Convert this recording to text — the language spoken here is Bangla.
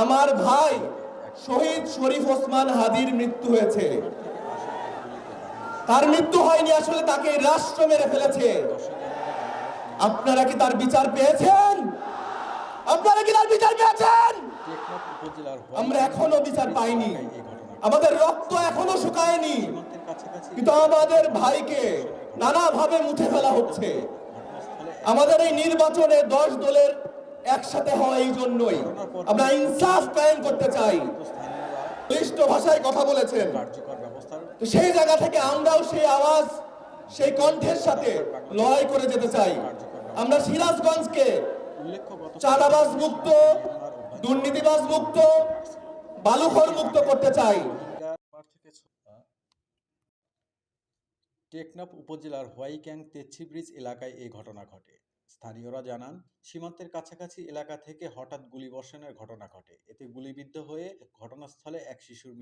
আমার ভাই শহীদ শরীফ ওসমান হাদির মৃত্যু হয়েছে। তার মৃত্যু হয়নি, আসলে তাকে রাষ্ট্র মেরে ফেলেছে। আপনারা কি তার বিচার পেয়েছেন? আপনারা কি তার বিচার পেয়েছেন? আমরা এখনো বিচার পাইনি। আমাদের রক্ত এখনো শুকায়নি, কিন্তু আমাদের ভাইকে নানাভাবে মুছে ফেলা হচ্ছে। আমাদের এই নির্বাচনে 10 দলের একসাথে হওয়া এই জন্যই আমরা ইনসাফ কায়েম করতে চাই। ক্লিষ্ট ভাষায় কথা বলেছেন, তো সেই জায়গা থেকে আমরাও সেই আওয়াজ, সেই কণ্ঠের সাথে লড়াই করে যেতে চাই। আমরা সিরাজগঞ্জকে চাঁদাবাজ মুক্ত, দুর্নীতিবাজ মুক্ত, বালুখোর মুক্ত করতে চাই। টেকনাফ উপজেলার হোয়াইক্যাং তেচ্ছি ব্রিজ এলাকায় এই ঘটনা ঘটে। স্থানীয়রা জানান, সীমান্তের কাছাকাছি এলাকা থেকে হঠাৎ গুলিবর্ষণের ঘটনা ঘটে। এতে গুলিবিদ্ধ হয়ে ঘটনাস্থলে এক শিশুর